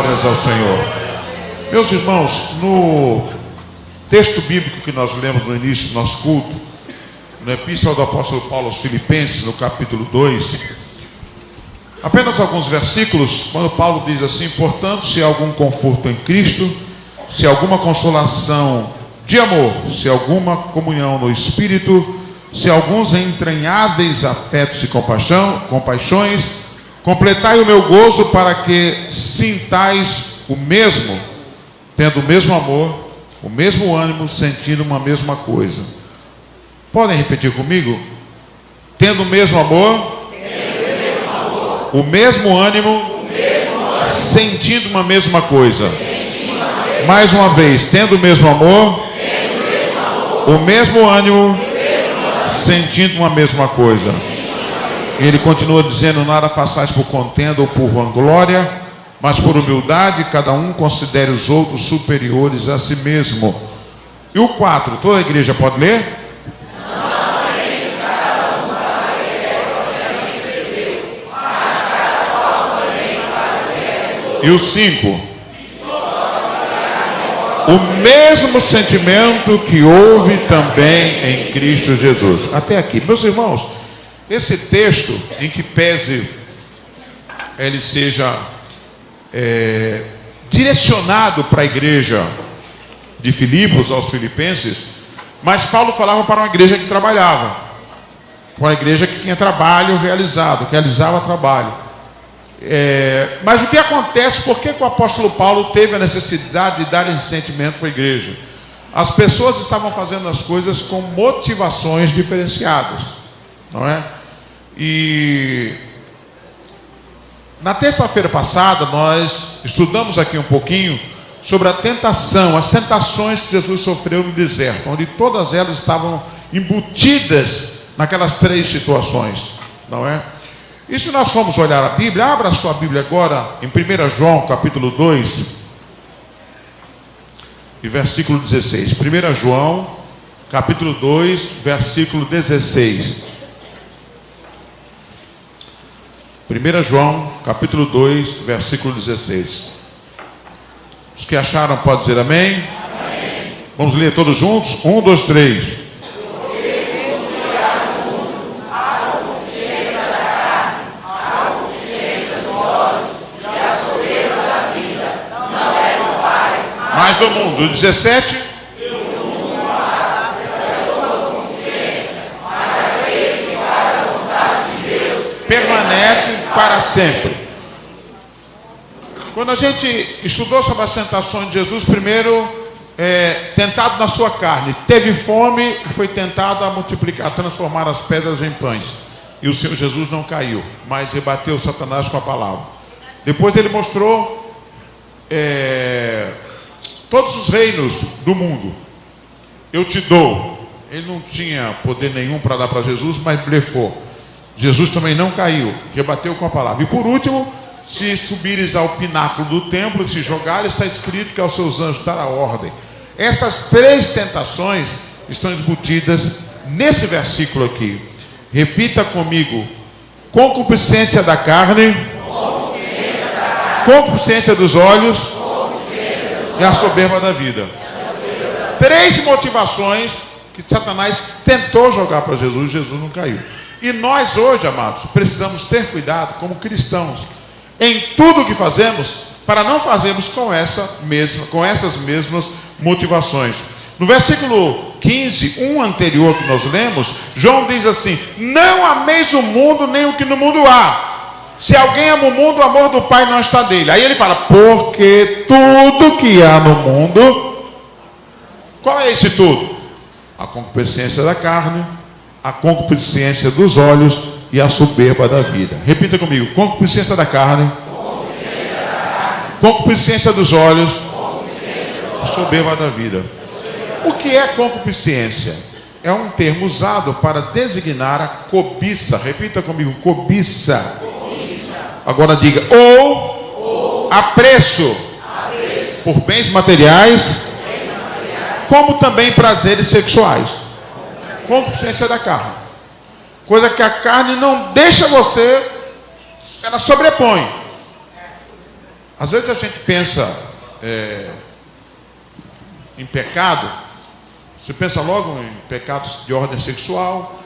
Glórias ao Senhor. Meus irmãos, no texto bíblico que nós lemos no início do nosso culto, na Epístola do Apóstolo Paulo aos Filipenses, no capítulo 2, apenas alguns versículos, quando Paulo diz assim: portanto, se há algum conforto em Cristo, se há alguma consolação de amor, se há alguma comunhão no Espírito, se há alguns entranháveis afetos e compaixões, completai o meu gozo para que sintais o mesmo, tendo o mesmo amor, o mesmo ânimo, sentindo uma mesma coisa. Podem repetir comigo? Tendo o mesmo amor, o mesmo ânimo, sentindo uma mesma coisa. Mais uma vez, tendo o mesmo amor, o mesmo ânimo, sentindo uma mesma coisa. Ele continua dizendo: nada façais por contenda ou por vanglória, mas por humildade, cada um considere os outros superiores a si mesmo. E o 4, toda a igreja pode ler? E o 5, o mesmo sentimento que houve também em Cristo Jesus. Até aqui, meus irmãos, esse texto, em que pese ele seja direcionado para a igreja de Filipos, aos filipenses, mas Paulo falava para uma igreja que trabalhava, uma igreja que tinha trabalho realizado, que realizava trabalho. Mas o que acontece? Por que o apóstolo Paulo teve a necessidade de dar esse sentimento para a igreja? As pessoas estavam fazendo as coisas com motivações diferenciadas, não é? E na terça-feira passada nós estudamos aqui um pouquinho sobre a tentação, as tentações que Jesus sofreu no deserto, onde todas elas estavam embutidas naquelas 3 situações, não é? E se nós formos olhar a Bíblia, abra a sua Bíblia agora em 1 João capítulo 2 e versículo 16. 1 João capítulo 2, versículo 16. 1 João capítulo 2, versículo 16. Os que acharam podem dizer amém? Amém. Vamos ler todos juntos? 1, 2, 3. Mais do mundo, 17. Permanece para sempre. Quando a gente estudou sobre as tentações de Jesus, primeiro, tentado na sua carne, teve fome e foi tentado a multiplicar, a transformar as pedras em pães. E o Senhor Jesus não caiu, mas rebateu Satanás com a palavra. Depois ele mostrou todos os reinos do mundo eu te dou. Ele não tinha poder nenhum para dar para Jesus, mas blefou. Jesus também não caiu, rebateu com a palavra. E por último, se subires ao pináculo do templo e se jogares, está escrito que aos seus anjos dará ordem. Essas 3 tentações estão embutidas nesse versículo aqui. Repita comigo: concupiscência da carne, concupiscência dos olhos e a soberba da vida. 3 motivações que Satanás tentou jogar para Jesus, Jesus não caiu. E nós hoje, amados, precisamos ter cuidado como cristãos em tudo que fazemos, para não fazermos com essas mesmas motivações. No versículo 15, anterior que nós lemos, João diz assim: não ameis o mundo nem o que no mundo há. Se alguém ama o mundo, o amor do Pai não está dele. Aí ele fala: porque tudo que há no mundo, qual é esse tudo? A concupiscência da carne, a concupiscência dos olhos e a soberba da vida. Repita comigo: concupiscência da carne, concupiscência dos olhos, a soberba da vida. O que é concupiscência? É um termo usado para designar a cobiça. Repita comigo: cobiça. Agora diga: ou apreço por bens materiais, como também prazeres sexuais. Concupiscência da carne, coisa que a carne não deixa você, ela sobrepõe. Às vezes a gente pensa em pecado, você pensa logo em pecados de ordem sexual,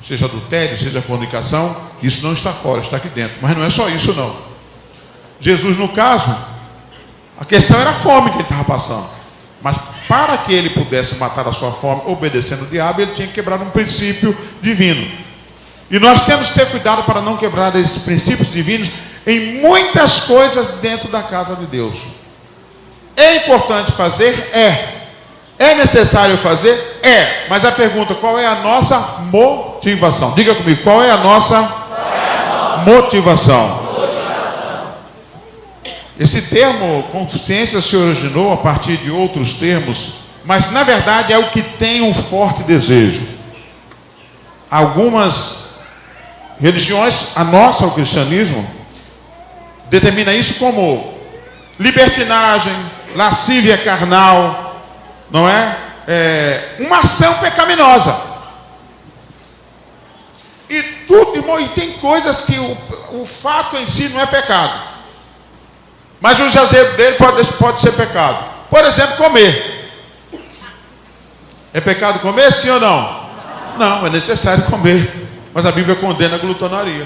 seja adultério, seja fornicação. Isso não está fora, está aqui dentro. Mas não é só isso não. Jesus, no caso, a questão era a fome que ele estava passando. Mas para que ele pudesse matar a sua fome obedecendo o diabo, ele tinha que quebrar um princípio divino. E nós temos que ter cuidado para não quebrar esses princípios divinos em muitas coisas dentro da casa de Deus. É importante fazer? É necessário fazer? Mas a pergunta, qual é a nossa motivação? Diga comigo, qual é a nossa motivação? Esse termo consciência se originou a partir de outros termos, mas na verdade é o que tem um forte desejo. Algumas religiões, a nossa, o cristianismo, determina isso como libertinagem, lascívia carnal, não é? Uma ação pecaminosa. E tudo, irmão, e tem coisas que o fato em si não é pecado, mas o exagero dele pode ser pecado. Por exemplo, comer. É pecado comer, sim ou não? Não, é necessário comer. Mas a Bíblia condena a glutonaria.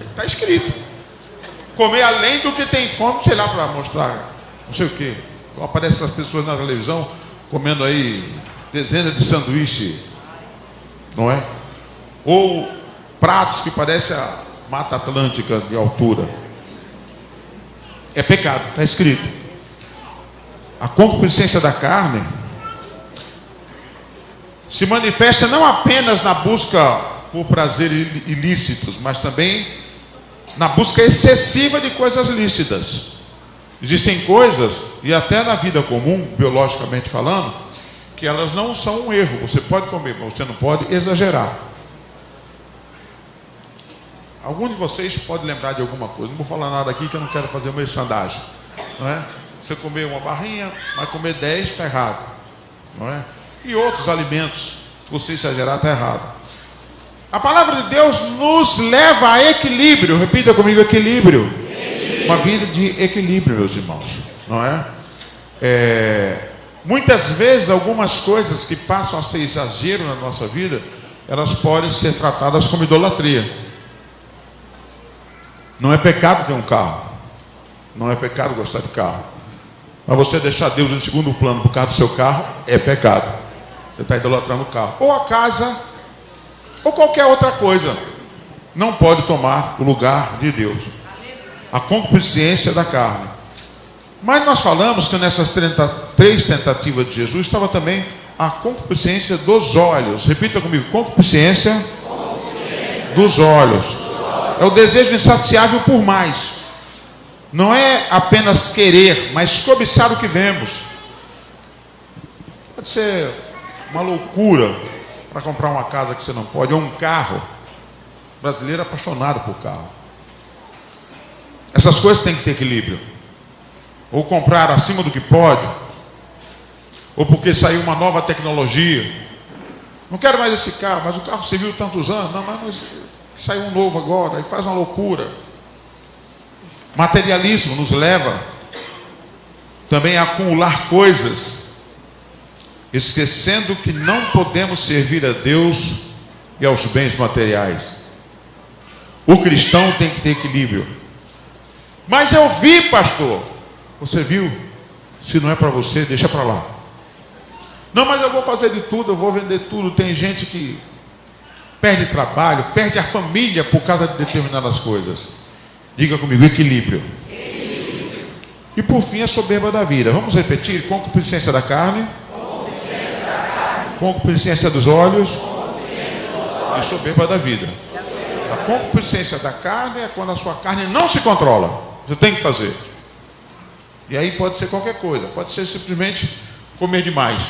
Está escrito. Comer além do que tem fome, sei lá, para mostrar não sei o que. Aparecem as pessoas na televisão comendo aí dezenas de sanduíche, não é? Ou pratos que parecem a Mata Atlântica de altura. É pecado, está escrito. A concupiscência da carne se manifesta não apenas na busca por prazeres ilícitos, mas também na busca excessiva de coisas lícitas. Existem coisas, e até na vida comum, biologicamente falando, que elas não são um erro. Você pode comer, mas você não pode exagerar. Algum de vocês pode lembrar de alguma coisa? Não vou falar nada aqui que eu não quero fazer uma merchandising, não é? Você comer uma barrinha, mas comer 10 está errado, não é? E outros alimentos, se você exagerar, está errado. A palavra de Deus nos leva a equilíbrio. Repita comigo, equilíbrio. Uma vida de equilíbrio, meus irmãos, não é? Muitas vezes algumas coisas que passam a ser exagero na nossa vida, elas podem ser tratadas como idolatria. Não é pecado ter um carro, não é pecado gostar de carro, mas você deixar Deus em segundo plano por causa do seu carro é pecado. Você está idolatrando o carro, ou a casa, ou qualquer outra coisa. Não pode tomar o lugar de Deus. A concupiscência da carne. Mas nós falamos que nessas 33 tentativas de Jesus estava também a concupiscência dos olhos. Repita comigo, concupiscência dos olhos. É o desejo insaciável por mais. Não é apenas querer, mas cobiçar o que vemos. Pode ser uma loucura para comprar uma casa que você não pode, ou um carro. O brasileiro é apaixonado por carro. Essas coisas têm que ter equilíbrio. Ou comprar acima do que pode, ou porque saiu uma nova tecnologia. Não quero mais esse carro, mas o carro serviu tantos anos. Não, mas saiu um novo agora, e faz uma loucura. Materialismo nos leva também a acumular coisas, esquecendo que não podemos servir a Deus e aos bens materiais. O cristão tem que ter equilíbrio. Mas eu vi, pastor. Você viu? Se não é para você, deixa para lá. Não, mas eu vou fazer de tudo, eu vou vender tudo. Tem gente que perde trabalho, perde a família por causa de determinadas coisas. Diga comigo, equilíbrio. E por fim, a soberba da vida. Vamos repetir? Concupiscência da carne, concupiscência dos olhos e soberba da vida. A concupiscência da carne é quando a sua carne não se controla. Você tem que fazer. E aí pode ser qualquer coisa. Pode ser simplesmente comer demais.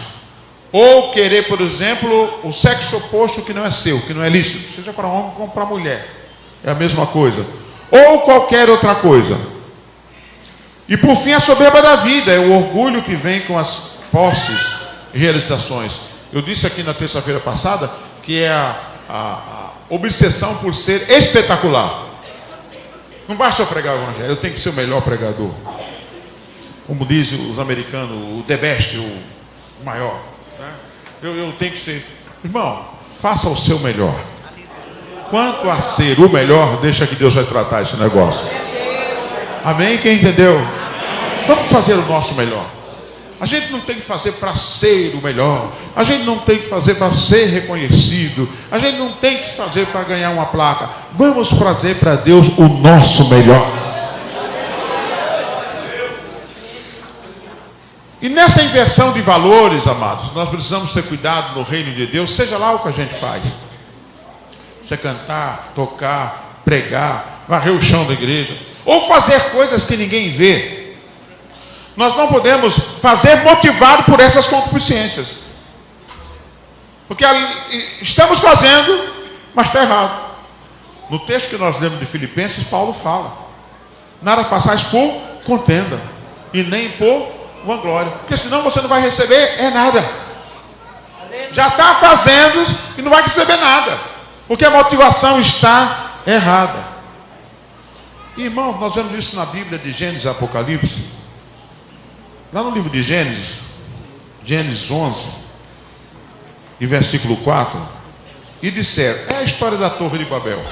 Ou querer, por exemplo, o sexo oposto que não é seu, que não é lícito. Seja para homem como para mulher. É a mesma coisa. Ou qualquer outra coisa. E por fim a soberba da vida. É o orgulho que vem com as posses e realizações. Eu disse aqui na terça-feira passada que é a obsessão por ser espetacular. Não basta eu pregar o evangelho, eu tenho que ser o melhor pregador. Como dizem os americanos, o the best, o maior. Né? Eu tenho que ser. Irmão, faça o seu melhor. Quanto a ser o melhor, deixa que Deus vai tratar esse negócio. Amém? Quem entendeu? Vamos fazer o nosso melhor. A gente não tem que fazer para ser o melhor. A gente não tem que fazer para ser reconhecido. A gente não tem que fazer para ganhar uma placa. Vamos fazer para Deus o nosso melhor. E nessa inversão de valores, amados, nós precisamos ter cuidado no reino de Deus, seja lá o que a gente faz. Você cantar, tocar, pregar, varrer o chão da igreja, ou fazer coisas que ninguém vê. Nós não podemos fazer motivado por essas concupiscências. Porque estamos fazendo, mas está errado. No texto que nós lemos de Filipenses, Paulo fala: nada façais por contenda, e nem por vanglória, porque senão você não vai receber nada. Já está fazendo e não vai receber nada, porque a motivação está errada. Irmãos, nós vemos isso na Bíblia de Gênesis e Apocalipse. Lá no livro de Gênesis, Gênesis 11 e versículo 4, e disseram, é a história da Torre de Babel: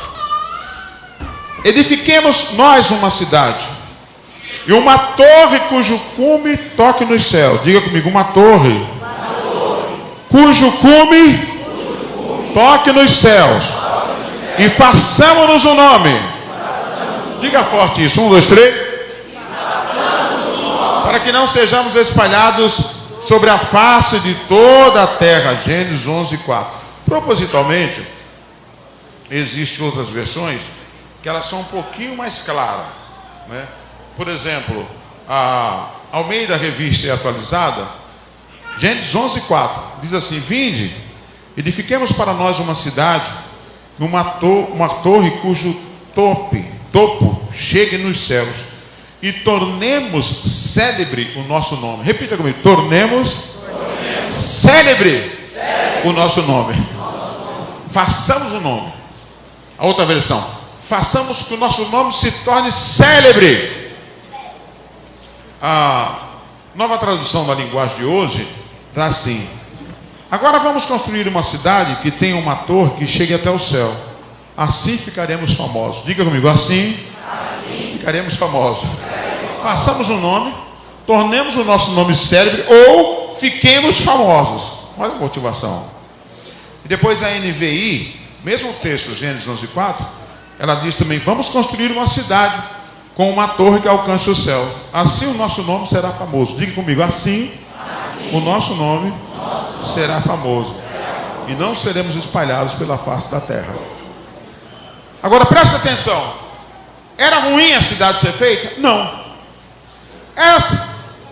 edifiquemos nós uma cidade, e uma torre cujo cume toque nos céus. Diga comigo, uma torre cujo cume toque nos céus, e façamos-nos um nome. Diga forte isso, 1, 2, 3. Para que não sejamos espalhados sobre a face de toda a terra. Gênesis 11, 4. Propositalmente, existem outras versões que elas são um pouquinho mais claras, né? Por exemplo, a Almeida Revista e Atualizada, Gênesis 11, 4, diz assim: vinde, edifiquemos para nós uma cidade, uma torre cujo topo chegue nos céus, e tornemos célebre o nosso nome. Repita comigo: tornemos célebre o nosso nome. Façamos o nome. A outra versão: façamos que o nosso nome se torne célebre. A nova tradução da linguagem de hoje está assim: agora vamos construir uma cidade que tenha uma torre que chegue até o céu. Assim ficaremos famosos. Diga comigo: assim ficaremos famosos. Façamos um nome, tornemos o nosso nome célebre, ou fiquemos famosos. Olha a motivação. E depois a NVI, mesmo texto, Gênesis 11, 4, ela diz também: vamos construir uma cidade com uma torre que alcance os céus. Assim o nosso nome será famoso. Diga comigo: assim o nosso nome será famoso, e não seremos espalhados pela face da terra. Agora presta atenção: era ruim a cidade ser feita? Não.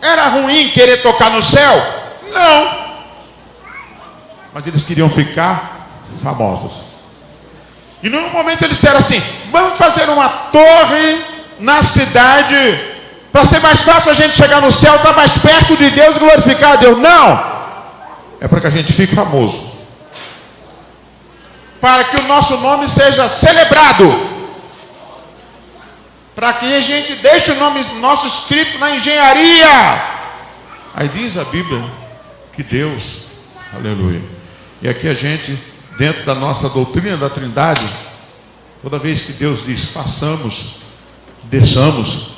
Era ruim querer tocar no céu? Não. Mas eles queriam ficar famosos. E num momento eles disseram assim: vamos fazer uma torre na cidade, para ser mais fácil a gente chegar no céu, estar mais perto de Deus e glorificar a Deus. Não. É para que a gente fique famoso, para que o nosso nome seja celebrado, para que a gente deixe o nome nosso escrito na engenharia. Aí diz a Bíblia que Deus, aleluia, e aqui a gente, dentro da nossa doutrina da Trindade, toda vez que Deus diz façamos, desçamos,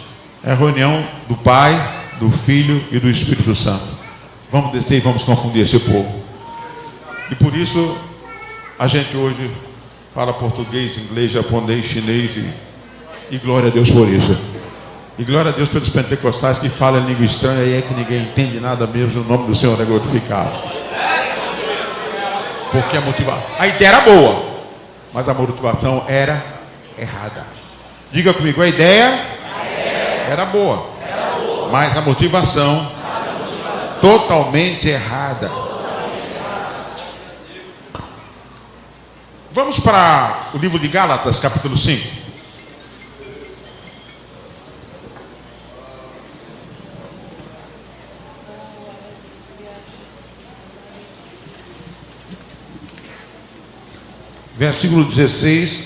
é a reunião do Pai, do Filho e do Espírito Santo. Vamos descer e vamos confundir esse povo. E por isso a gente hoje fala português, inglês, japonês, chinês, e glória a Deus por isso. E glória a Deus pelos pentecostais que falam em língua estranha, e é que ninguém entende nada mesmo, o nome do Senhor é glorificado. Porque a ideia era boa, mas a motivação era errada. Diga comigo: a ideia era boa, mas a motivação totalmente errada. Vamos para o livro de Gálatas, capítulo 5. Versículo 16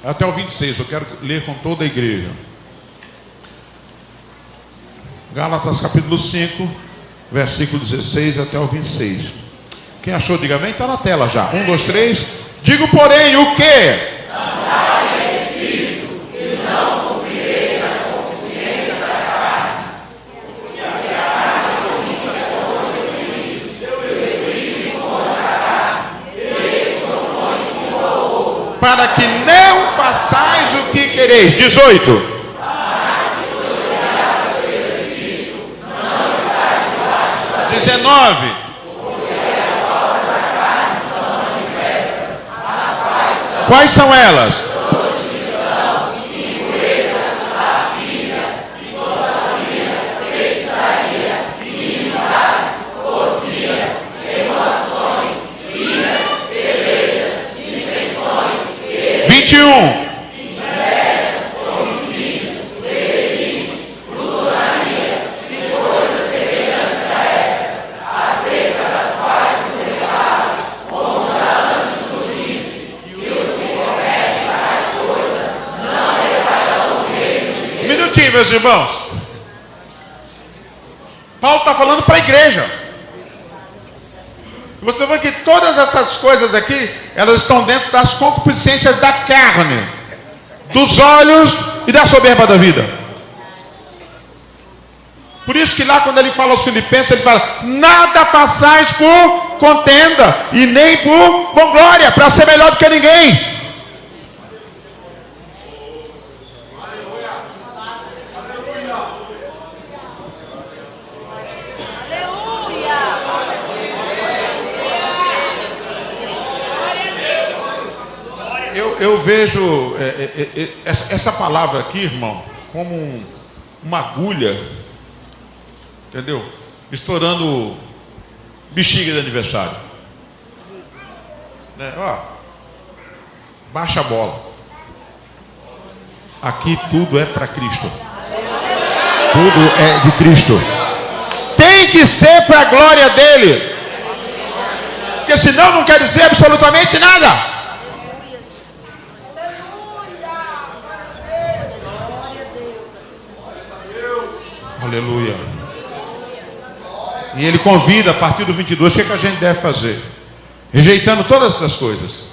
até o 26, eu quero ler com toda a igreja. Gálatas capítulo 5, versículo 16 até o 26. Quem achou, diga amém, está na tela já. 1, 2, 3. Digo, porém, o quê? Andai em espírito, e não cumprireis a concupiscência da carne. Porque a carne conquista contra o espírito, e o espírito contra a carne. Eles se opõem-se um ao outro. Para que não façais o que quereis. 18. 19. Quais são elas? Prostituição, impureza, lascívia, idolatria, feitiçaria, inimizades, porfias, emulações, iras, pelejas, dissensões, 21. Meus irmãos, Paulo está falando para a igreja. Você vê que todas essas coisas aqui, elas estão dentro das concupiscências da carne, dos olhos e da soberba da vida. Por isso que lá quando ele fala aos Filipenses, ele fala: nada façais por contenda e nem por vanglória, para ser melhor do que ninguém. Eu vejo essa palavra aqui, irmão, como uma agulha, entendeu? Estourando bexiga de aniversário. Né? Ó, baixa a bola. Aqui tudo é para Cristo. Tudo é de Cristo. Tem que ser para a glória dele. Porque senão não quer dizer absolutamente nada. Aleluia. E ele convida a partir do 22, o que a gente deve fazer? Rejeitando todas essas coisas,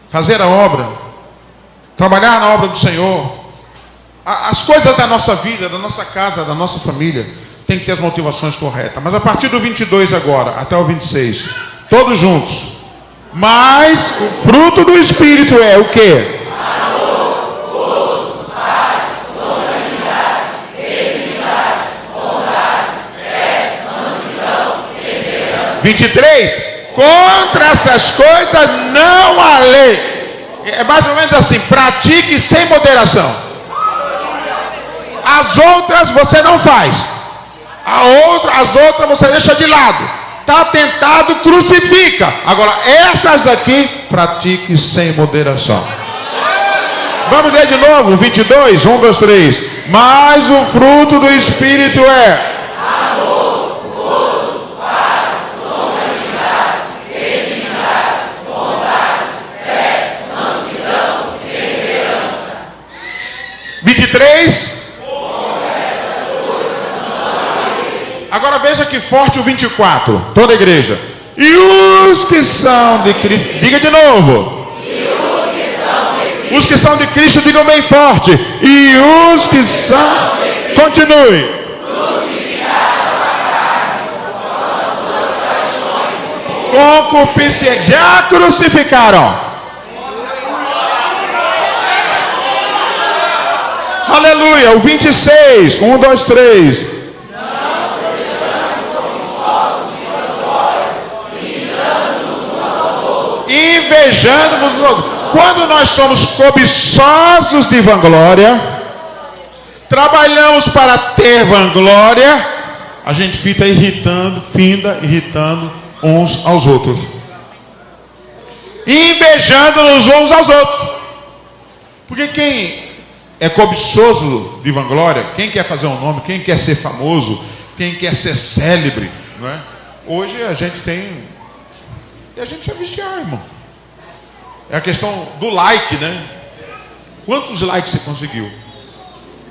fazer a obra, trabalhar na obra do Senhor. As coisas da nossa vida, da nossa casa, da nossa família, tem que ter as motivações corretas. Mas a partir do 22 agora, até o 26, todos juntos. Mas o fruto do Espírito é o quê? 23, contra essas coisas não há lei. É mais ou menos assim: pratique sem moderação. As outras você não faz, as outras você deixa de lado. Está tentado, crucifica. Agora essas aqui, pratique sem moderação. Vamos ler de novo, 22, 1, 2, 3. Mas o fruto do Espírito é amor, gozo, paz, longanimidade, benignidade, bondade, fé, mansidão, temperança. 23. Agora veja que forte o 24, toda a igreja. E os que são de Cristo, diga de novo. Os que são de Cristo, digam bem forte. E os que são, continue. Concupiscência, já crucificaram. Aleluia, o 26, 1, 2, 3. Invejando-vos uns aos outros. Quando nós somos cobiçosos de vanglória, trabalhamos para ter vanglória, a gente fica irritando uns aos outros, invejando-nos uns aos outros. Porque quem é cobiçoso de vanglória, quem quer fazer um nome, quem quer ser famoso, quem quer ser célebre, não é? Hoje a gente tem, e a gente precisa vigiar, irmão. É a questão do like, né? Quantos likes você conseguiu?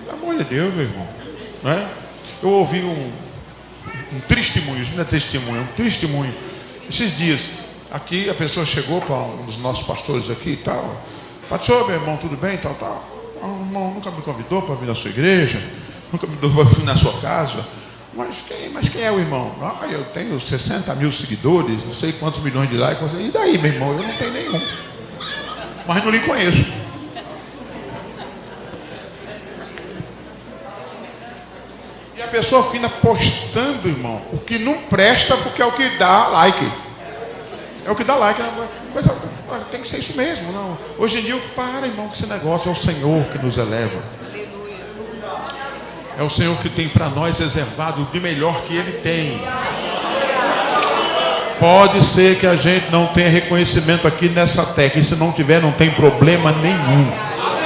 Pelo amor de Deus, meu irmão. Não é? Eu ouvi um testemunho, isso não é testemunho, é um testemunho. Esses dias, aqui a pessoa chegou para um dos nossos pastores aqui e tal. Pastor, meu irmão, tudo bem? Tal. O irmão nunca me convidou para vir na sua igreja, nunca me convidou para vir na sua casa. Mas quem é o irmão? Eu tenho 60 mil seguidores, não sei quantos milhões de likes. E daí, meu irmão? Eu não tenho nenhum. Mas não lhe conheço. E a pessoa fina postando, irmão, o que não presta, porque é o que dá like. É o que dá like. Coisa, tem que ser isso mesmo. Não. Hoje em dia, para, irmão, que esse negócio é o Senhor que nos eleva. É o Senhor que tem para nós reservado de melhor que Ele tem. Pode ser que a gente não tenha reconhecimento aqui nessa terra. E se não tiver, não tem problema nenhum.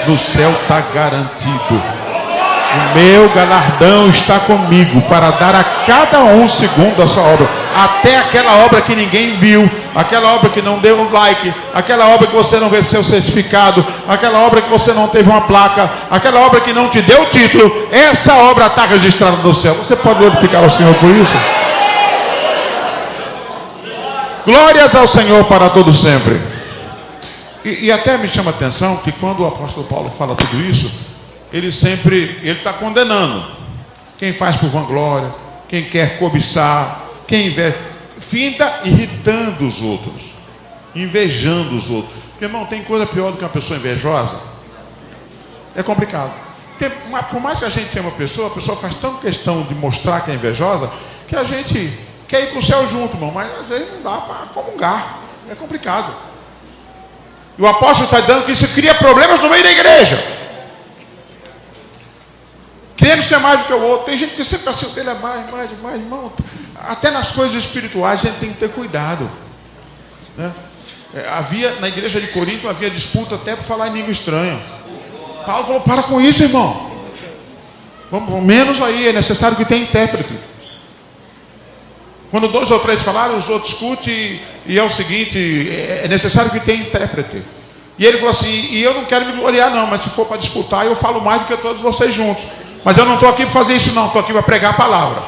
No céu está garantido. O meu galardão está comigo para dar a cada um segundo a sua obra. Até aquela obra que ninguém viu, aquela obra que não deu um like, aquela obra que você não recebeu certificado, aquela obra que você não teve uma placa, aquela obra que não te deu o título, essa obra está registrada no céu. Você pode glorificar o Senhor por isso? Glórias ao Senhor para todo sempre. E até me chama a atenção que quando o apóstolo Paulo fala tudo isso, ele está condenando quem faz por vanglória, quem quer cobiçar, quem finta irritando os outros, invejando os outros. Porque, irmão, tem coisa pior do que uma pessoa invejosa? É complicado. Porque, por mais que a gente tenha a pessoa faz tão questão de mostrar que é invejosa, que a gente quer ir para o céu junto, irmão, mas às vezes não dá para comungar. É complicado. E o apóstolo está dizendo que isso cria problemas no meio da igreja. Querendo ser mais do que o outro. Tem gente que sempre assim, dele é mais, irmão. Até nas coisas espirituais a gente tem que ter cuidado, né? Na igreja de Corinto havia disputa até por falar em língua estranha. Paulo falou, para com isso, irmão. Vamos menos aí, é necessário que tenha intérprete. Quando 2 ou 3 falaram, os outros escutem, e é o seguinte, é necessário que tenha intérprete. E ele falou assim, e eu não quero me gloriar não, mas se for para disputar, eu falo mais do que todos vocês juntos. Mas eu não estou aqui para fazer isso não, estou aqui para pregar a palavra.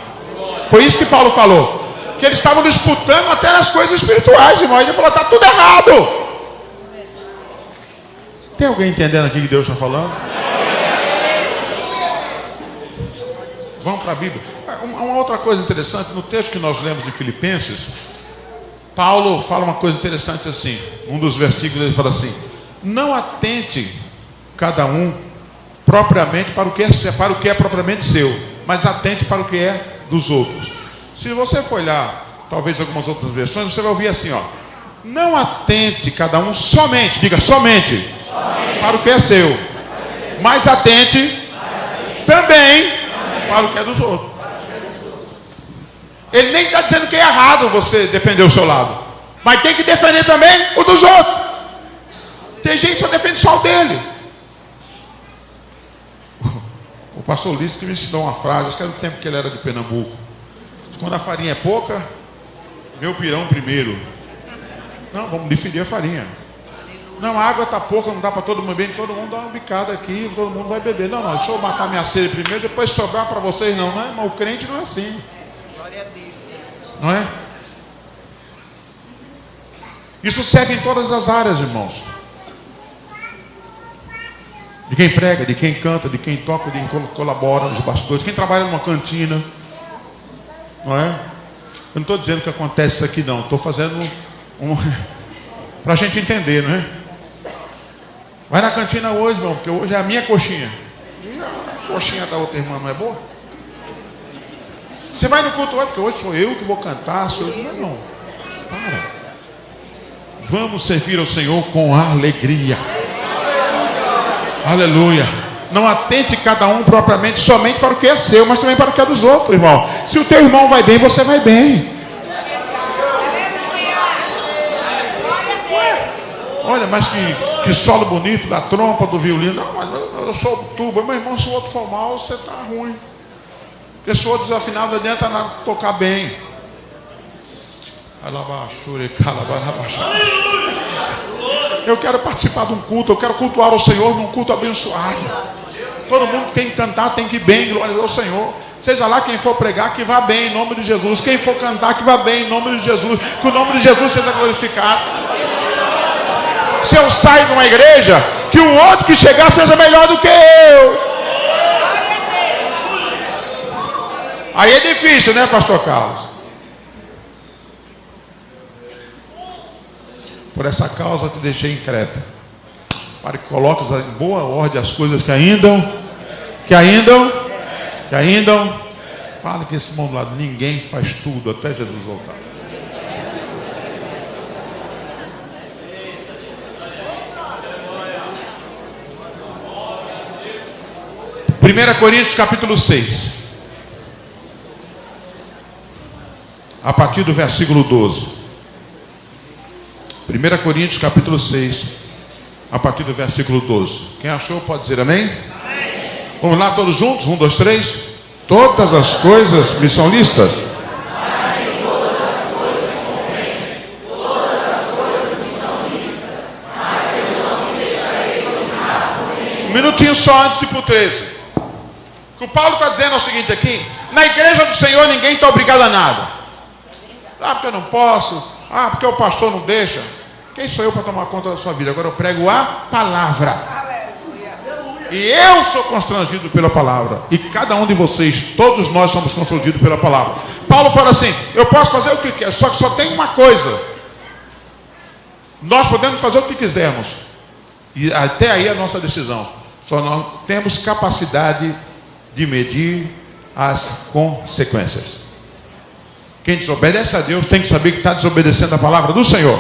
Foi isso que Paulo falou. Que eles estavam disputando até nas coisas espirituais, irmão. Ele falou, está tudo errado. Tem alguém entendendo aqui que Deus está falando? Vamos para a Bíblia. Uma outra coisa interessante, no texto que nós lemos de Filipenses, Paulo fala uma coisa interessante assim. Um dos versículos ele fala assim, não atente cada um propriamente para o que é propriamente seu, mas atente para o que é dos outros. Se você for olhar, talvez algumas outras versões, você vai ouvir assim, ó. Não atente cada um somente, diga somente, para o que é seu, mas atente também para o que é dos outros. Ele nem está dizendo que é errado você defender o seu lado, mas tem que defender também o dos outros. Tem gente que só defende só o dele. O pastor Ulisses que me ensinou uma frase, acho que era do tempo que ele era de Pernambuco. Quando a farinha é pouca, meu pirão primeiro. Não, vamos defender a farinha. Não, a água está pouca, não dá para todo mundo beber, todo mundo dá uma bicada aqui, todo mundo vai beber. Não, deixa eu matar minha sede primeiro, depois sobrar para vocês. Não, irmão, o crente não é assim. Não é? Isso serve em todas as áreas, irmãos. De quem prega, de quem canta, de quem toca, de quem colabora nos bastidores, de quem trabalha numa cantina. Não é? Eu não estou dizendo que acontece isso aqui não. Estou fazendo para a gente entender, não é? Vai na cantina hoje, irmão, porque hoje é a minha coxinha. A coxinha da outra irmã não é boa? Você vai no culto hoje, porque hoje sou eu que vou cantar. Sou eu. Não, para. Vamos servir ao Senhor com alegria. Aleluia. Não atente cada um propriamente somente para o que é seu, mas também para o que é dos outros, irmão. Se o teu irmão vai bem, você vai bem. Olha, mas que solo bonito da trompa, do violino. Não, mas eu sou tuba. Meu irmão, se o outro for mal, você está ruim. Porque se o outro desafinado, não adianta nada tocar bem. Eu quero participar de um culto, eu quero cultuar o Senhor num culto abençoado. Todo mundo tem que cantar, tem que ir bem, glória ao Senhor. Seja lá quem for pregar, que vá bem em nome de Jesus. Quem for cantar, que vá bem em nome de Jesus. Que o nome de Jesus seja glorificado. Se eu saio de uma igreja, que o outro que chegar seja melhor do que eu. Aí é difícil, né, pastor Carlos? Por essa causa te deixei em Creta, para que coloques em boa ordem as coisas que ainda, fala que esse mundo lá, ninguém faz tudo até Jesus voltar. Primeira Coríntios capítulo 6, a partir do versículo 12. 1 Coríntios capítulo 6, a partir do versículo 12. Quem achou pode dizer amém? Amém. Vamos lá todos juntos? 1, 2, 3. Todas as coisas me são listas. Mas todas as coisas convêm, todas as coisas me são listas, mas eu não me deixarei dominar por nenhum. Um minutinho só antes de ir para o 13. O que o Paulo está dizendo é o seguinte aqui: na igreja do Senhor ninguém está obrigado a nada. Ah, porque eu não posso. Ah, porque o pastor não deixa. Quem sou eu para tomar conta da sua vida? Agora eu prego a palavra. E eu sou constrangido pela palavra. E cada um de vocês, todos nós somos constrangidos pela palavra. Paulo fala assim: eu posso fazer o que quer, só que só tem uma coisa. Nós podemos fazer o que quisermos. E até aí é a nossa decisão. Só nós temos capacidade de medir as consequências. Quem desobedece a Deus tem que saber que está desobedecendo a palavra do Senhor.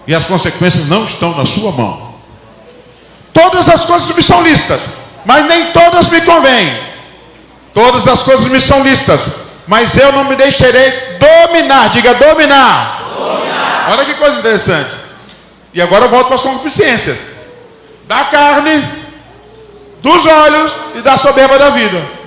E as consequências não estão na sua mão. Todas as coisas me são listas, mas nem todas me convêm. Todas as coisas me são listas, mas eu não me deixarei dominar. Diga dominar. Olha que coisa interessante. E agora eu volto para as concupiscências. Da carne, dos olhos e da soberba da vida.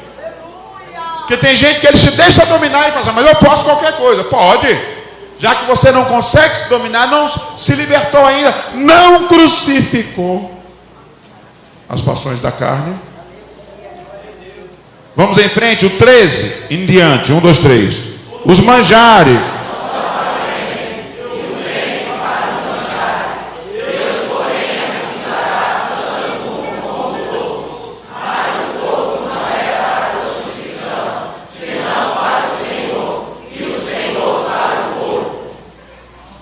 Porque tem gente que ele se deixa dominar e fala: mas eu posso qualquer coisa. Pode. Já que você não consegue se dominar, não se libertou ainda, não crucificou as paixões da carne. Vamos em frente, o 13 em diante. 1, 2, 3. Os manjares.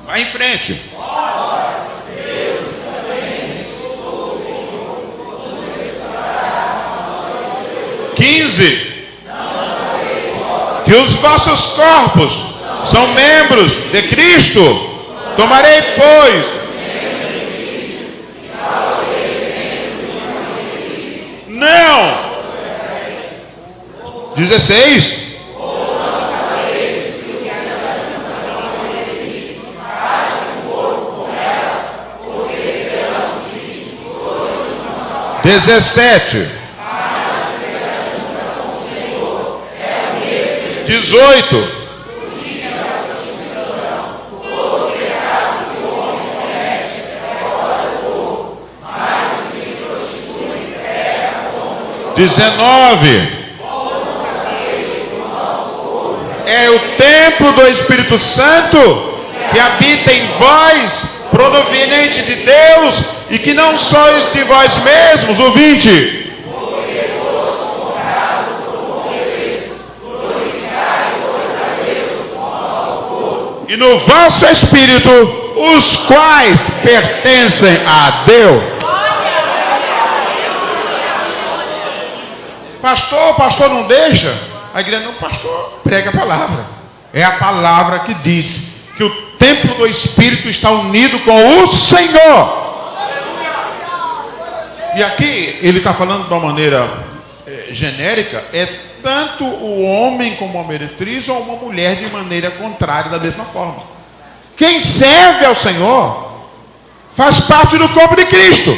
Vai em frente. 15. Que os vossos corpos são membros de Cristo. Tomarei, pois. Não. 16. Dezessete. 18. Dezenove. É o templo do Espírito Santo que habita em vós, proveniente de Deus, e que não sois de vós mesmos. O 20. E no vosso espírito, os quais pertencem a Deus. Pastor não deixa. A igreja não, pastor prega a palavra. É a palavra que diz que o templo do Espírito está unido com o Senhor. E aqui ele está falando de uma maneira genérica. É tanto o homem como a meretriz, ou uma mulher de maneira contrária, da mesma forma. Quem serve ao Senhor faz parte do corpo de Cristo.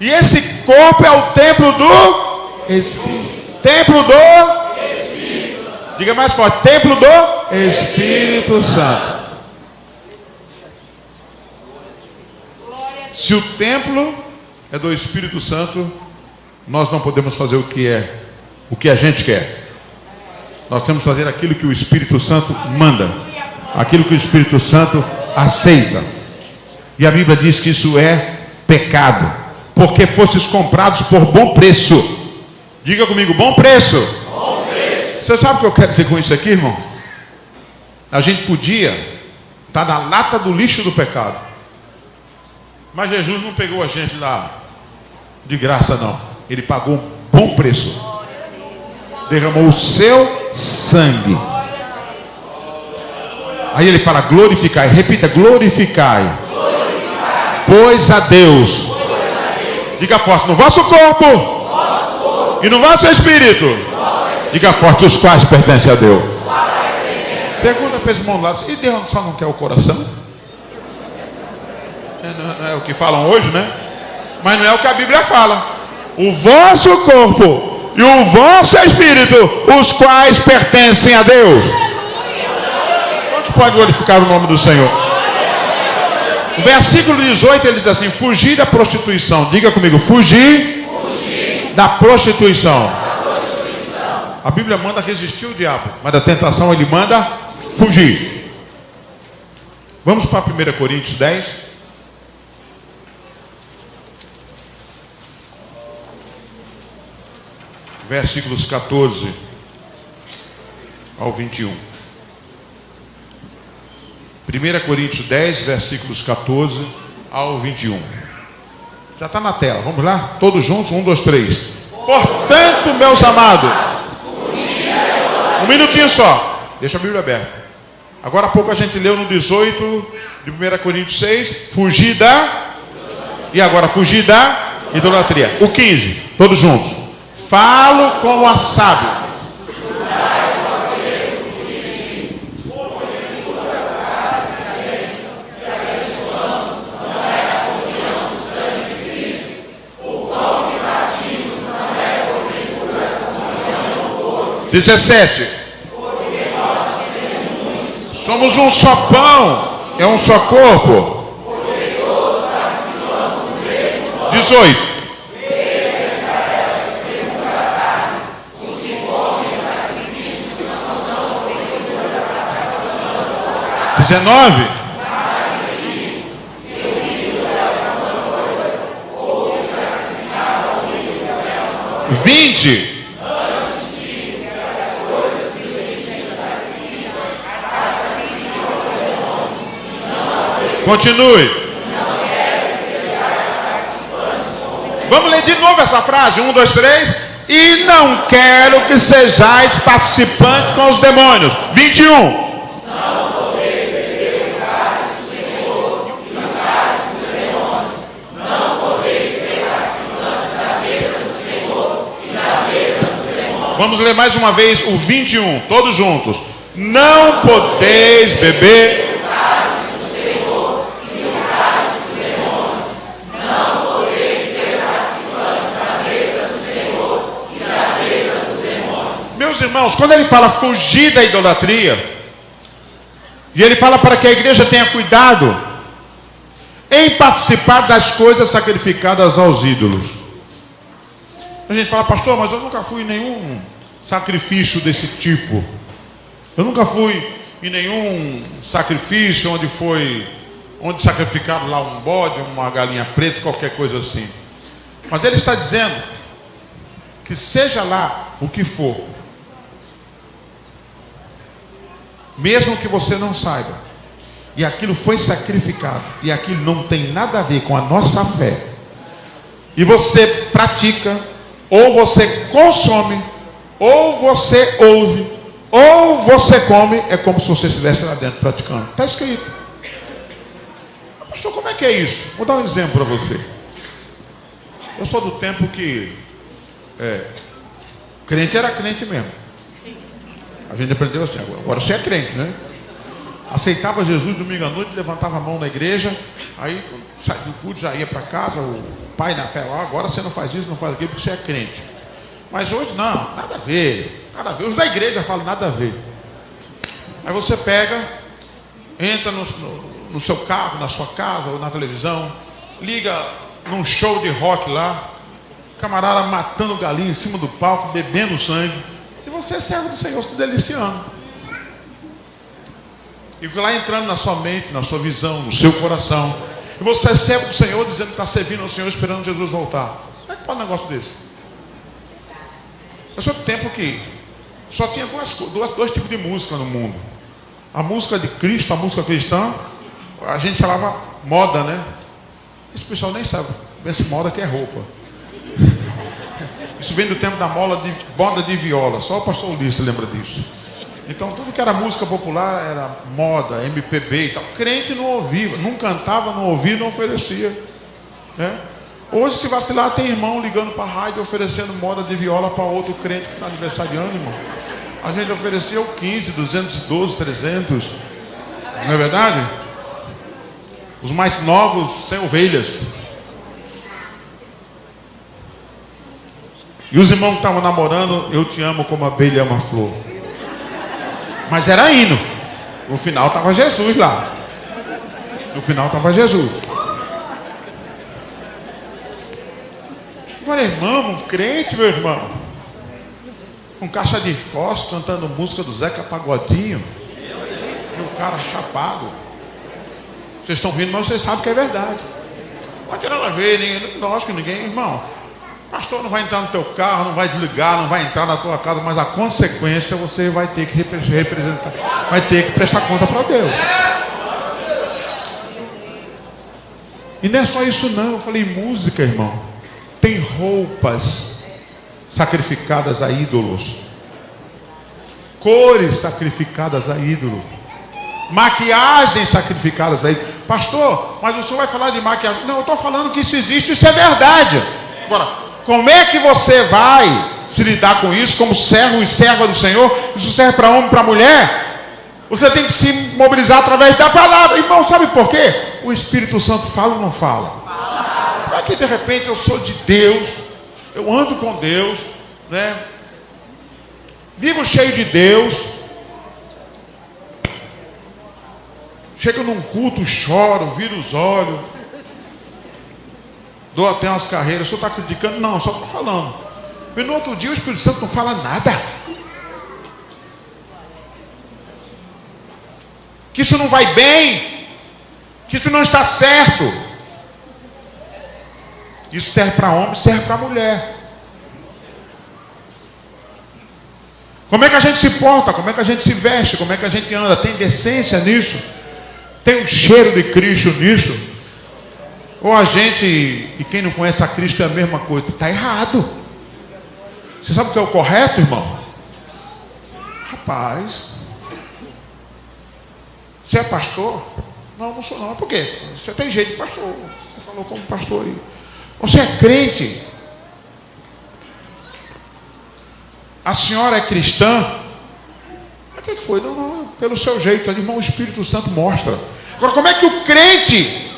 E esse corpo é o templo do Espírito. Templo do Espírito. Diga mais forte: templo do Espírito Santo. Se o templo é do Espírito Santo, nós não podemos fazer o que a gente quer. Nós temos que fazer aquilo que o Espírito Santo manda, aquilo que o Espírito Santo aceita. E a Bíblia diz que isso é pecado, porque fostes comprados por bom preço. Diga comigo, bom preço. Bom preço. Você sabe o que eu quero dizer com isso aqui, irmão? A gente podia estar na lata do lixo do pecado, mas Jesus não pegou a gente lá de graça, não. Ele pagou um bom preço, derramou o seu sangue. Aí ele fala, glorificai. Repita, glorificai. Pois a Deus. Diga forte, no vosso corpo e no vosso espírito. Diga forte, os quais pertencem a Deus. Pergunta para esse irmão lá, e Deus só não quer o coração? Não é o que falam hoje, né? Mas não é o que a Bíblia fala. O vosso corpo e o vosso espírito, os quais pertencem a Deus. Quantos podem glorificar o nome do Senhor? O versículo 18 ele diz assim: fugir da prostituição. Diga comigo, fugir da prostituição. A Bíblia manda resistir o diabo, mas da tentação ele manda fugir. Vamos para 1 Coríntios 10. Versículos 14 ao 21. 1 Coríntios 10, versículos 14 ao 21. Já está na tela, vamos lá? Todos juntos, 1, 2, 3. Portanto, meus amados, um minutinho só, deixa a Bíblia aberta. Agora há pouco a gente leu no 18 de 1 Coríntios 6, fugir da... E agora, fugir da idolatria. O 15, todos juntos. Falo como a sábio. Dezessete. Somos um só pão, é um só corpo. 18. 19. 20. Continue. Vamos ler de novo essa frase. 1, 2, 3. E não quero que sejais participantes com os demônios. 21. Vamos ler mais uma vez o 21, todos juntos. Não podeis beber. Meus irmãos, quando ele fala fugir da idolatria, e ele fala para que a igreja tenha cuidado em participar das coisas sacrificadas aos ídolos. A gente fala, pastor, mas eu nunca fui em nenhum sacrifício desse tipo. Eu nunca fui em nenhum sacrifício onde sacrificaram lá um bode, uma galinha preta, qualquer coisa assim. Mas ele está dizendo que seja lá o que for, mesmo que você não saiba, e aquilo foi sacrificado, e aquilo não tem nada a ver com a nossa fé, e você pratica, ou você consome, ou você ouve, ou você come, é como se você estivesse lá dentro praticando. Está escrito. Pastor, como é que é isso? Vou dar um exemplo para você. Eu sou do tempo que crente era crente mesmo. A gente aprendeu assim, agora você é crente, né? Aceitava Jesus domingo à noite, levantava a mão na igreja, aí sai do culto, já ia para casa, o pai na fé, agora você não faz isso, não faz aquilo, porque você é crente. Mas hoje não, nada a ver, nada a ver. Os da igreja falam nada a ver. Aí você pega, entra no seu carro, na sua casa ou na televisão, liga num show de rock lá, camarada matando galinha em cima do palco, bebendo sangue, e você é servo do Senhor, se deliciando. E lá entrando na sua mente, na sua visão, no seu coração. E você é servo do Senhor, dizendo que está servindo ao Senhor, esperando Jesus voltar. Como é que pode um negócio desse? Eu sou do tempo que só tinha dois tipos de música no mundo. A música de Cristo, a música cristã, a gente chamava moda, né? Esse pessoal nem sabe. Esse moda que é roupa. Isso vem do tempo da moda de viola. Só o pastor Ulisses lembra disso. Então tudo que era música popular era moda, MPB e tal. Crente não ouvia, não cantava, não ouvia, não oferecia, né? Hoje, se vacilar, tem irmão ligando para a rádio oferecendo moda de viola para outro crente que está aniversariando, irmão. A gente ofereceu 15, 212, 300. Não é verdade? Os mais novos sem ovelhas. E os irmãos que estavam namorando, eu te amo como a abelha ama a flor. Mas era hino. No final estava Jesus lá. No final estava Jesus. Agora, irmão, um crente, meu irmão, com caixa de fósforo, cantando música do Zeca Pagodinho, e o cara chapado. Vocês estão rindo, mas vocês sabem que é verdade. Não vai ter nada a ver, lógico que ninguém, irmão. O pastor não vai entrar no teu carro, não vai desligar, não vai entrar na tua casa, mas a consequência você vai ter que representar, vai ter que prestar conta para Deus. E não é só isso não, eu falei música, irmão. Tem roupas sacrificadas a ídolos, cores sacrificadas a ídolos, maquiagens sacrificadas a ídolos. Pastor, mas o senhor vai falar de maquiagem? Não, eu estou falando que isso existe, isso é verdade. Agora, como é que você vai se lidar com isso como servo e serva do Senhor? Isso serve para homem e para mulher? Você tem que se mobilizar através da palavra. Irmão, sabe por quê? O Espírito Santo fala ou não fala? Como é que de repente eu sou de Deus, eu ando com Deus, né? Vivo cheio de Deus, chego num culto, choro, viro os olhos, dou até umas carreiras. O senhor está criticando? Não, só estou falando. E no outro dia o Espírito Santo não fala nada. Que isso não vai bem, que isso não está certo. Isso serve para homem, serve para mulher. Como é que a gente se porta? Como é que a gente se veste? Como é que a gente anda? Tem decência nisso? Tem um cheiro de Cristo nisso? Ou a gente, e quem não conhece a Cristo é a mesma coisa? Está errado. Você sabe o que é o correto, irmão? Rapaz, você é pastor? Não, não sou não. Por quê? Você tem jeito de pastor. Você falou como pastor aí. Você é crente? A senhora é cristã? O que foi? Não, pelo seu jeito, irmão, o Espírito Santo mostra. Agora, como é que o crente,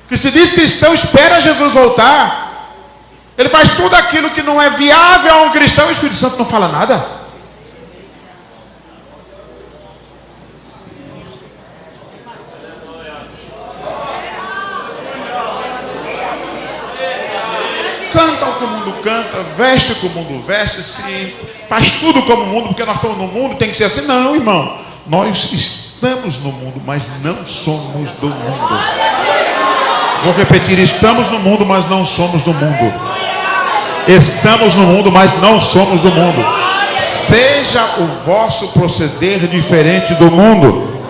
que se diz cristão, espera Jesus voltar? Ele faz tudo aquilo que não é viável a um cristão, o Espírito Santo não fala nada? Canta o que o mundo canta, veste o que o mundo veste, se faz tudo como o mundo, porque nós estamos no mundo, tem que ser assim. Não, irmão, nós estamos no mundo, mas não somos do mundo. Vou repetir, estamos no mundo, mas não somos do mundo. Estamos no mundo, mas não somos do mundo. Seja o vosso proceder diferente do mundo.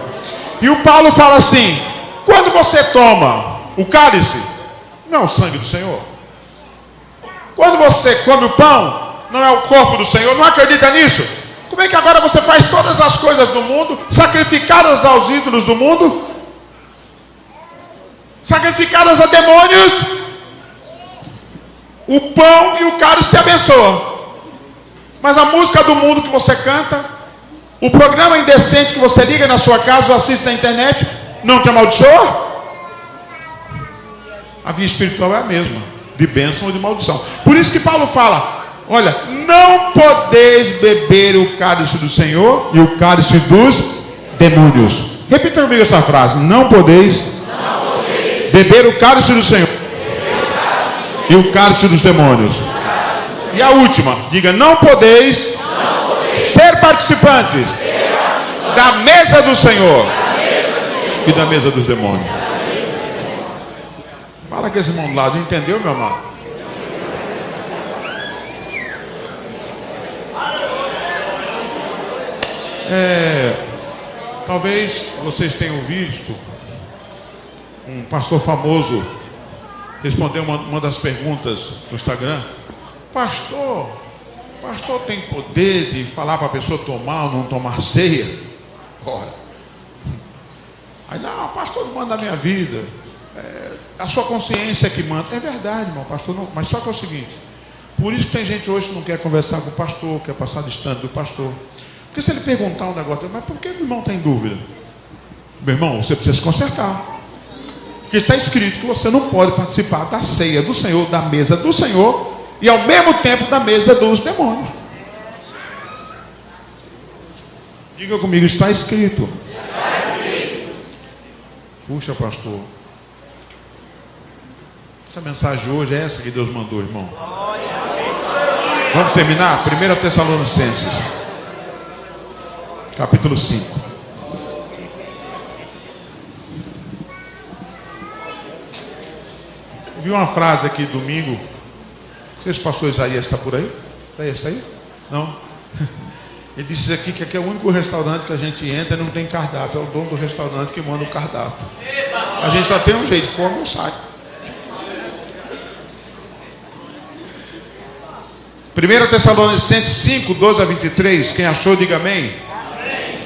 E o Paulo fala assim: quando você toma o cálice, não é o sangue do Senhor. Quando você come o pão, não é o corpo do Senhor. Não acredita nisso? Como é que agora você faz todas as coisas do mundo, sacrificadas aos ídolos do mundo, sacrificadas a demônios? O pão e o cálice te abençoam, mas a música do mundo que você canta, o programa indecente que você liga na sua casa ou assiste na internet, não te amaldiçoa? A vida espiritual é a mesma, de bênção ou de maldição. Por isso que Paulo fala: olha, não podeis beber o cálice do Senhor e o cálice dos demônios. Repita comigo essa frase: não podeis beber o cálice do Senhor e o cálice dos demônios. E a última, diga: não podeis ser participantes da mesa do Senhor e da mesa dos demônios. Fala com esse irmão do lado, entendeu, meu amado? Talvez vocês tenham visto um pastor famoso responder uma das perguntas no Instagram: pastor tem poder de falar para a pessoa tomar ou não tomar ceia? Ora, aí não, pastor não manda a minha vida, a sua consciência é que manda. É verdade, irmão, pastor não, mas só que é o seguinte: por isso que tem gente hoje que não quer conversar com o pastor, quer passar distante do pastor. Porque se ele perguntar um negócio, mas por que o irmão tem dúvida? Meu irmão, você precisa se consertar. Porque está escrito que você não pode participar da ceia do Senhor, da mesa do Senhor, e ao mesmo tempo da mesa dos demônios. Diga comigo: está escrito. Puxa, pastor, essa mensagem hoje é essa que Deus mandou, irmão. Vamos terminar? 1 Tessalonicenses, capítulo 5. Vi uma frase aqui domingo. Não sei se o pastor Isaías está por aí. Isaías está aí? Não? Ele disse aqui que aqui é o único restaurante que a gente entra e não tem cardápio. É o dono do restaurante que manda o cardápio. A gente só tem um jeito: come ou sai. 1 Tessalonicenses 5, 12 a 23. Quem achou, diga amém. Amém,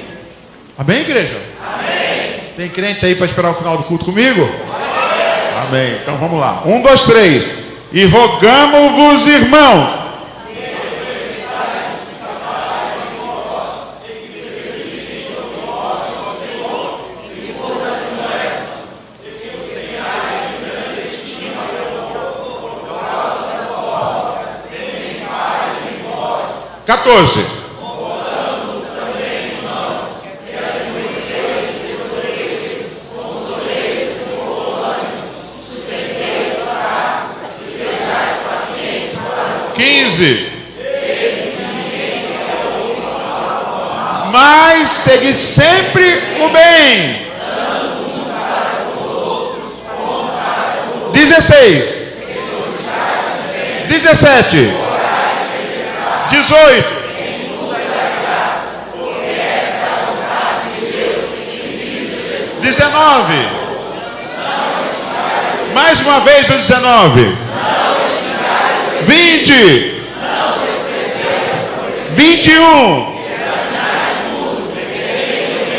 amém, igreja? Amém. Tem crente aí para esperar o final do culto comigo? Amém. Amém. Então vamos lá. 1, 2, 3. E rogamo-vos, irmãos, mas segui sempre o bem. 16, 17, 18. Mais uma vez o 19. 20. 21.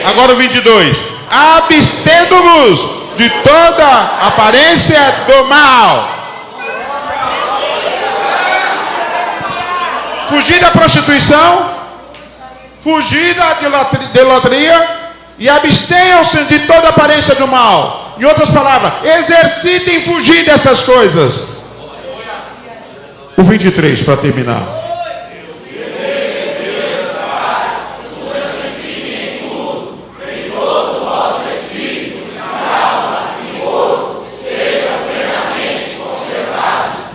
Agora o 22. Abstendo-vos de toda aparência do mal. Fugir da prostituição, fugir da idolatria, e abstenham-se de toda aparência do mal. Em outras palavras, exercitem fugir dessas coisas. O 23 para terminar.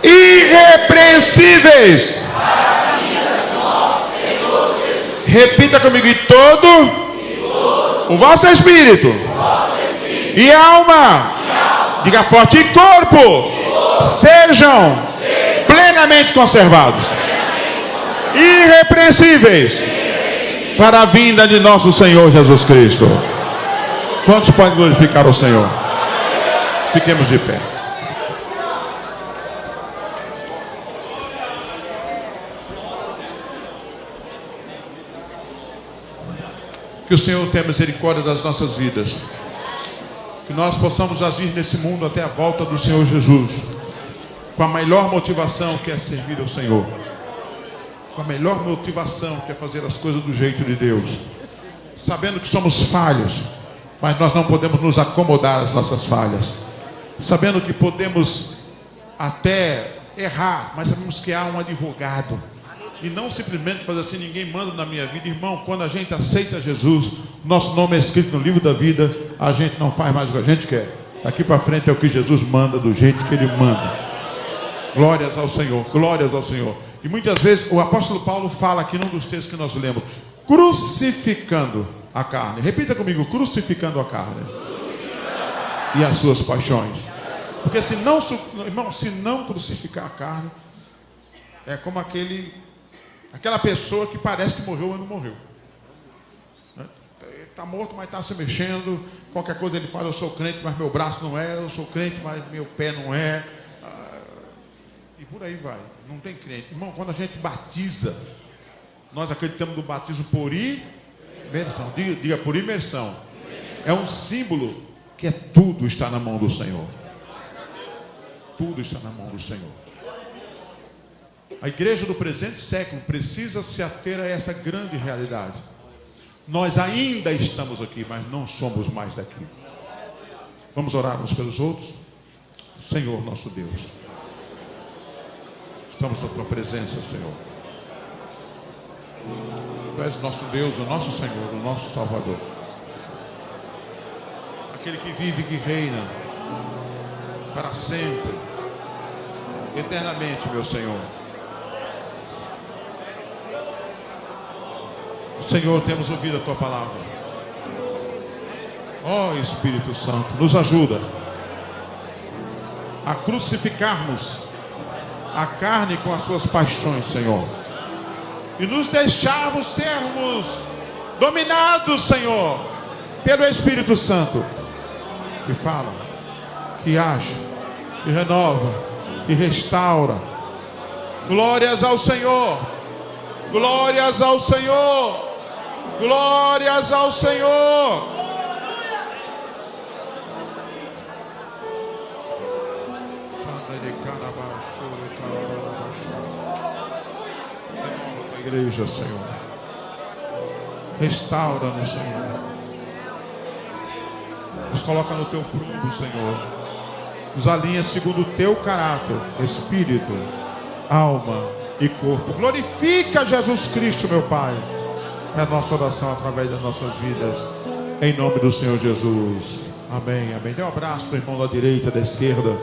Irrepreensíveis. Repita comigo: e todo o vosso espírito e alma, diga forte, e corpo, sejam plenamente conservados, irrepreensíveis, para a vinda de nosso Senhor Jesus Cristo. Quantos podem glorificar o Senhor? Fiquemos de pé. Que o Senhor tenha misericórdia das nossas vidas. Que nós possamos agir nesse mundo até a volta do Senhor Jesus, com a melhor motivação, que é servir ao Senhor. Com a melhor motivação, que é fazer as coisas do jeito de Deus. Sabendo que somos falhos, mas nós não podemos nos acomodar às nossas falhas. Sabendo que podemos até errar, mas sabemos que há um advogado. E não simplesmente fazer assim: ninguém manda na minha vida. Irmão, quando a gente aceita Jesus, nosso nome é escrito no livro da vida, a gente não faz mais o que a gente quer. Daqui para frente é o que Jesus manda, do jeito que Ele manda. Glórias ao Senhor, glórias ao Senhor. E muitas vezes o apóstolo Paulo fala aqui num dos textos que nós lemos, crucificando a carne. Repita comigo, crucificando a carne. E as suas paixões. Porque se não, irmão, se não crucificar a carne, é como aquela pessoa que parece que morreu, mas não morreu. Está morto, mas está se mexendo. Qualquer coisa ele fala, eu sou crente, mas meu braço não é. Eu sou crente, mas meu pé não é. E por aí vai. Não tem crente. Irmão, quando a gente batiza, nós acreditamos no batismo por imersão. Diga por imersão. É um símbolo que tudo está na mão do Senhor. Tudo está na mão do Senhor. A igreja do presente século precisa se ater a essa grande realidade. Nós ainda estamos aqui, mas não somos mais daqui. Vamos orar uns pelos outros? Senhor nosso Deus, estamos na tua presença, Senhor. Tu és o nosso Deus, o nosso Senhor, o nosso Salvador. Aquele que vive e que reina para sempre, eternamente, meu Senhor. Senhor, temos ouvido a tua palavra. Ó Espírito Santo, nos ajuda a crucificarmos a carne com as suas paixões, Senhor, e nos deixarmos sermos dominados, Senhor, pelo Espírito Santo, que fala, que age, que renova, que restaura. Glórias ao Senhor, glórias ao Senhor. Glórias ao Senhor. Renova a igreja, Senhor. Restaura-nos, Senhor. Nos coloca no teu prumo, Senhor. Nos alinha segundo o teu caráter, espírito, alma e corpo. Glorifica Jesus Cristo, meu Pai. É a nossa oração através das nossas vidas. Em nome do Senhor Jesus. Amém, amém. Dê um abraço para o irmão da direita, da esquerda.